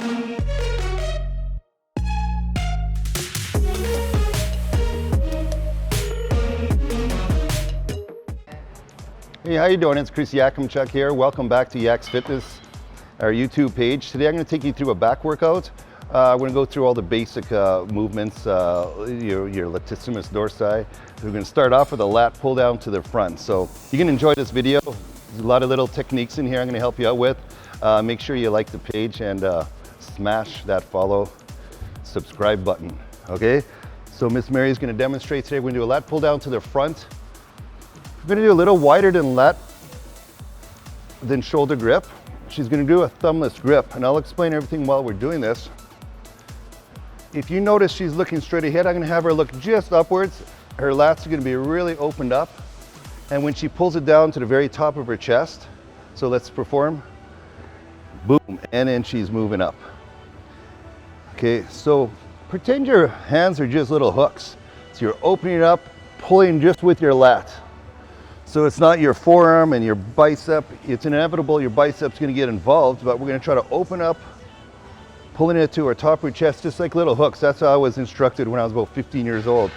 Hey, how you doing? It's Chris Yakimchuk here. Welcome back to Yaks Fitness, our YouTube page. Today I'm going to take you through a back workout. We're going to go through all the basic movements, your latissimus dorsi. We're going to start off with a lat pull down to the front. So you can enjoy this video. There's a lot of little techniques in here I'm going to help you out with. Make sure you like the page and smash that follow, subscribe button. Okay? So Miss Mary is going to demonstrate today. We're going to do a lat pull down to the front. We're going to do a little wider than shoulder grip. She's going to do a thumbless grip, and I'll explain everything while we're doing this. If you notice she's looking straight ahead, I'm going to have her look just upwards. Her lats are going to be really opened up, and when she pulls it down to the very top of her chest, so let's perform, boom, and then she's moving up. Okay, so pretend your hands are just little hooks. So you're opening it up, pulling just with your lat. So it's not your forearm and your bicep. It's inevitable your bicep's going to get involved, but we're going to try to open up, pulling it to our top of your chest, just like little hooks. That's how I was instructed when I was about 15 years old.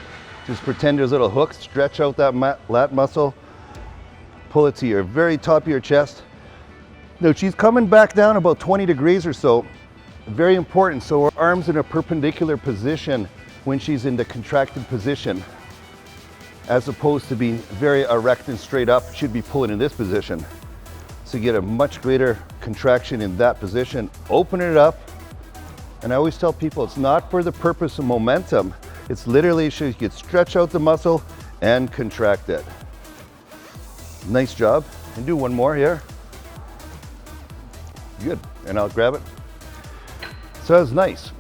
Just pretend there's little hooks, stretch out that lat muscle, pull it to your very top of your chest. Now she's coming back down about 20 degrees or so. Very important. So her arms in a perpendicular position when she's in the contracted position, as opposed to being very erect and straight up. Should be pulling in this position. So you get a much greater contraction in that position. Open it up. And I always tell people it's not for the purpose of momentum. It's literally so you can stretch out the muscle and contract it. Nice job. And do one more here. Good. And I'll grab it. So that was nice.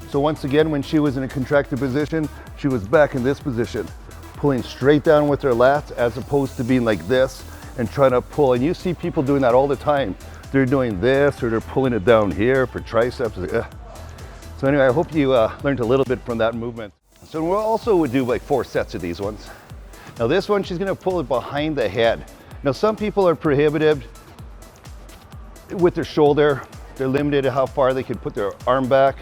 So once again, when she was in a contracted position, she was back in this position, pulling straight down with her lats as opposed to being like this and trying to pull. And you see people doing that all the time. They're doing this or they're pulling it down here for triceps. So anyway, I hope you learned a little bit from that movement. So we'll also do like 4 sets of these ones. Now this one, she's gonna pull it behind the head. Now some people are prohibited with their shoulder. They're limited to how far they can put their arm back,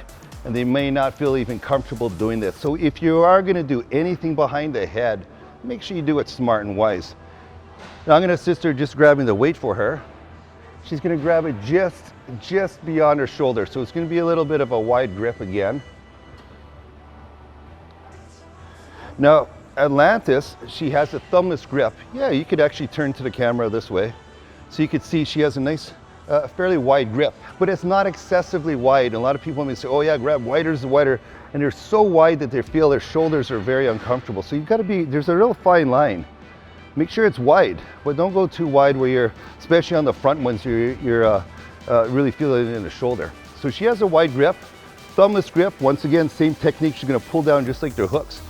and they may not feel even comfortable doing this. So if you are gonna do anything behind the head, make sure you do it smart and wise. Now I'm gonna assist her just grabbing the weight for her. She's gonna grab it just beyond her shoulder. So it's gonna be a little bit of a wide grip again. Now, Atlantis, she has a thumbless grip. Yeah, you could actually turn to the camera this way. So you could see she has a nice, fairly wide grip, but it's not excessively wide. And a lot of people may say, oh yeah, grab wider is the wider. And they're so wide that they feel their shoulders are very uncomfortable. So you've got to be, there's a real fine line. Make sure it's wide, but don't go too wide where you're, especially on the front ones, you're really feeling it in the shoulder. So she has a wide grip, thumbless grip. Once again, same technique. She's gonna pull down just like their hooks.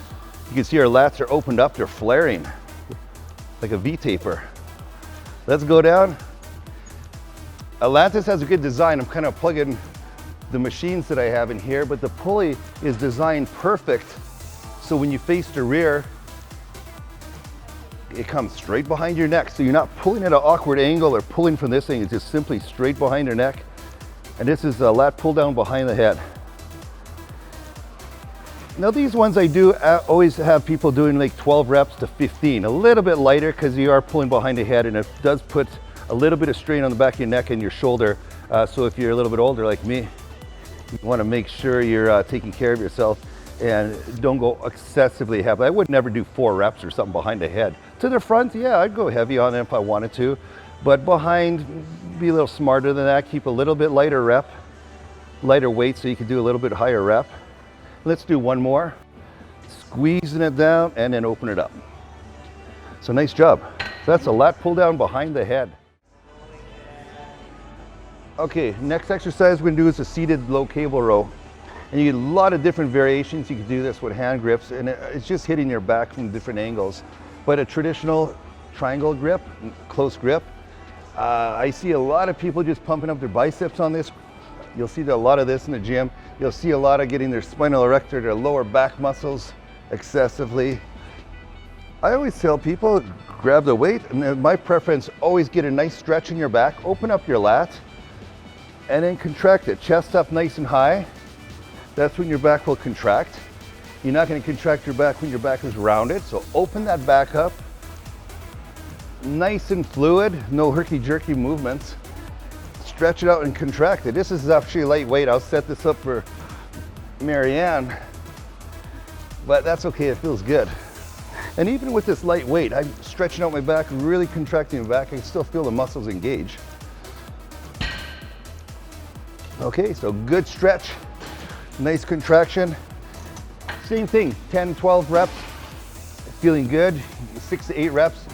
You can see her lats are opened up, they're flaring like a V-taper. Let's go down. Atlantis has a good design. I'm kind of plugging the machines that I have in here, but the pulley is designed perfect. So when you face the rear, it comes straight behind your neck. So you're not pulling at an awkward angle or pulling from this thing. It's just simply straight behind your neck. And this is a lat pull down behind the head. Now these ones I do always have people doing like 12 reps to 15, a little bit lighter because you are pulling behind the head, and it does put a little bit of strain on the back of your neck and your shoulder. So if you're a little bit older like me, you want to make sure you're taking care of yourself and don't go excessively heavy. I would never do 4 reps or something behind the head. To the front, yeah, I'd go heavy on it if I wanted to, but behind, be a little smarter than that. Keep a little bit lighter weight so you can do a little bit higher rep. Let's do one more. Squeezing it down and then open it up. So nice job. So that's a lat pull down behind the head. Okay, next exercise we're gonna do is a seated low cable row. And you get a lot of different variations. You can do this with hand grips, and it's just hitting your back from different angles. But a traditional triangle grip, close grip, I see a lot of people just pumping up their biceps on this. You'll see a lot of this in the gym. You'll see a lot of getting their spinal erector, their lower back muscles excessively. I always tell people, grab the weight, and my preference, always get a nice stretch in your back, open up your lat, and then contract it. Chest up nice and high. That's when your back will contract. You're not going to contract your back when your back is rounded, so open that back up. Nice and fluid, no herky-jerky movements. Stretch it out and contract it. This is actually lightweight. I'll set this up for Marianne, but that's okay, it feels good. And even with this light weight, I'm stretching out my back, really contracting my back. I can still feel the muscles engage. Okay, so good stretch, nice contraction. Same thing, 10, 12 reps, feeling good. 6 to 8 reps.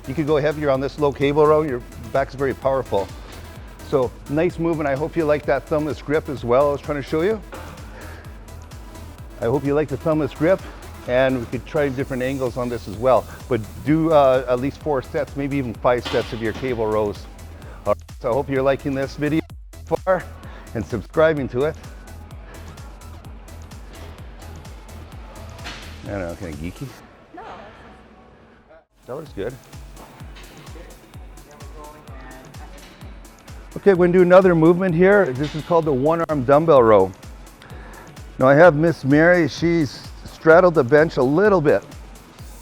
You could go heavier on this low cable row. Your back's very powerful. So nice movement. I hope you like that thumbless grip as well I was trying to show you. I hope you like the thumbless grip, and we could try different angles on this as well. But do at least 4 sets, maybe even 5 sets of your cable rows. All right, so I hope you're liking this video so far and subscribing to it. I don't know, kind of geeky. No. That looks good. Okay, we're gonna do another movement here. This is called the one-arm dumbbell row. Now I have Miss Mary, she's straddled the bench a little bit.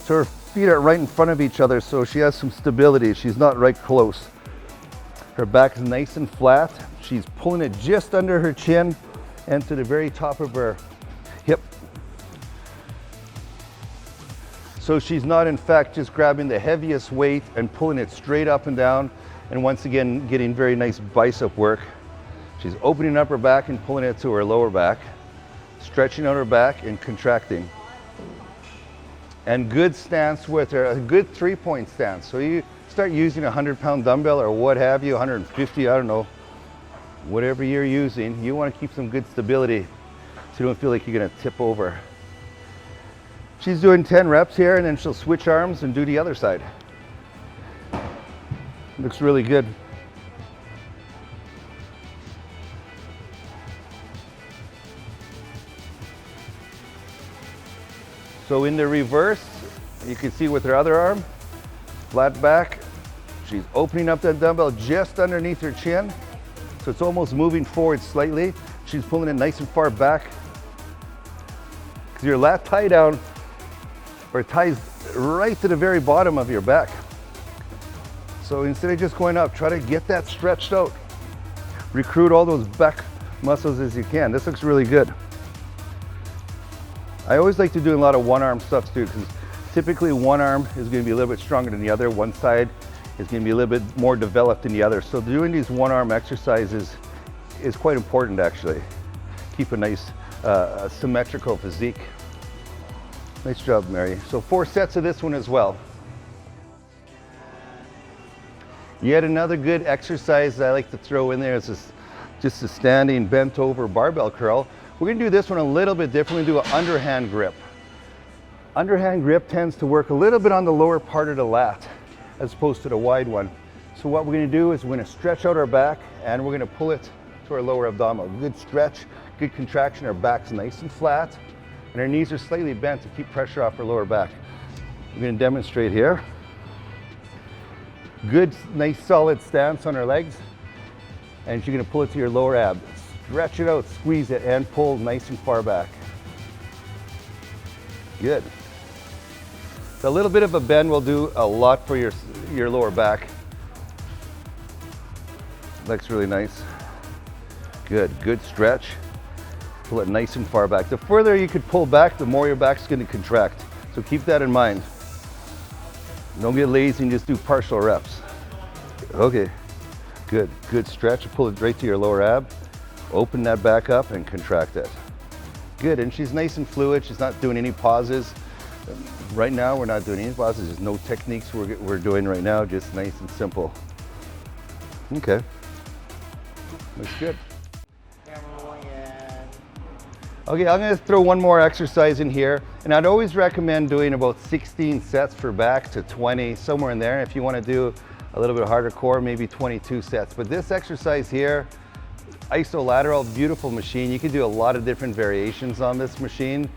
So her feet are right in front of each other, so she has some stability. She's not right close. Her back is nice and flat. She's pulling it just under her chin and to the very top of her hip. So she's not in fact just grabbing the heaviest weight and pulling it straight up and down. And once again, getting very nice bicep work. She's opening up her back and pulling it to her lower back, stretching out her back and contracting. And good stance with her, a good 3-point stance. So you start using a 100-pound dumbbell or what have you, 150, I don't know, whatever you're using, you want to keep some good stability so you don't feel like you're going to tip over. She's doing 10 reps here, and then she'll switch arms and do the other side. Looks really good. So in the reverse, you can see with her other arm, flat back, she's opening up that dumbbell just underneath her chin. So it's almost moving forward slightly. She's pulling it nice and far back. Because your lat tie down or ties right to the very bottom of your back. So instead of just going up, try to get that stretched out. Recruit all those back muscles as you can. This looks really good. I always like to do a lot of one-arm stuff too, because typically one arm is going to be a little bit stronger than the other. One side is going to be a little bit more developed than the other. So doing these one-arm exercises is quite important actually. Keep a nice symmetrical physique. Nice job, Mary. So 4 sets of this one as well. Yet another good exercise that I like to throw in there is just a standing bent over barbell curl. We're going to do this one a little bit differently. Do an underhand grip. Underhand grip tends to work a little bit on the lower part of the lat as opposed to the wide one. So what we're going to do is we're going to stretch out our back and we're going to pull it to our lower abdominal. Good stretch, good contraction. Our back's nice and flat and our knees are slightly bent to keep pressure off our lower back. We're going to demonstrate here. Good, nice, solid stance on our legs. And you're going to pull it to your lower ab. Stretch it out, squeeze it, and pull nice and far back. Good. So a little bit of a bend will do a lot for your lower back. Looks really nice. Good, good stretch. Pull it nice and far back. The further you could pull back, the more your back's going to contract. So keep that in mind. Don't get lazy and just do partial reps. Okay, good, good stretch. Pull it right to your lower ab. Open that back up and contract it. Good, and she's nice and fluid. She's not doing any pauses. Right now, we're not doing any pauses. There's no techniques we're doing right now, just nice and simple. Okay, looks good. Okay, I'm gonna throw one more exercise in here, and I'd always recommend doing about 16 sets for back to 20, somewhere in there. If you wanna do a little bit harder core, maybe 22 sets. But this exercise here, isolateral, beautiful machine. You can do a lot of different variations on this machine.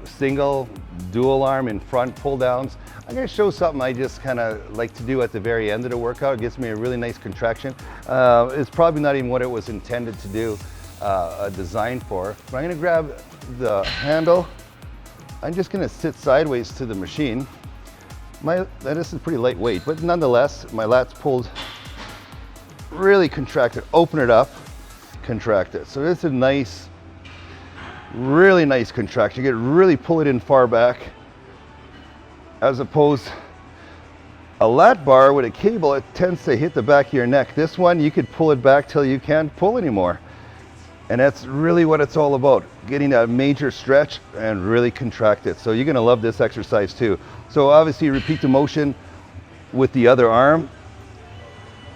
single, dual arm in front pull downs. I'm gonna show something I just kind of like to do at the very end of the workout. It gives me a really nice contraction. It's probably not even what it was intended to do, designed for. But I'm gonna grab the handle. I'm just gonna sit sideways to the machine. This is pretty lightweight, but nonetheless, my lats pulled, really contracted. Open it up, contract it. So this is a nice, really nice contraction. You get really pull it in far back, as opposed a lat bar with a cable, it tends to hit the back of your neck. This one, you could pull it back till you can't pull anymore. And that's really what it's all about, getting that major stretch and really contract it. So you're gonna love this exercise too. So obviously repeat the motion with the other arm.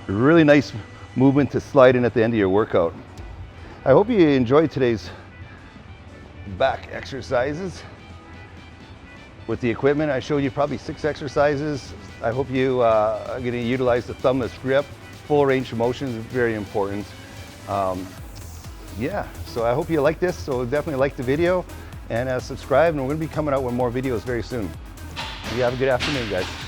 Really nice movement to slide in at the end of your workout. I hope you enjoyed today's back exercises. With the equipment, I showed you probably 6 exercises. I hope you are gonna utilize the thumbless grip. Full range of motion is very important. Yeah, so I hope you like this. So definitely like the video and subscribe, and we're gonna be coming out with more videos very soon. You have a good afternoon, guys.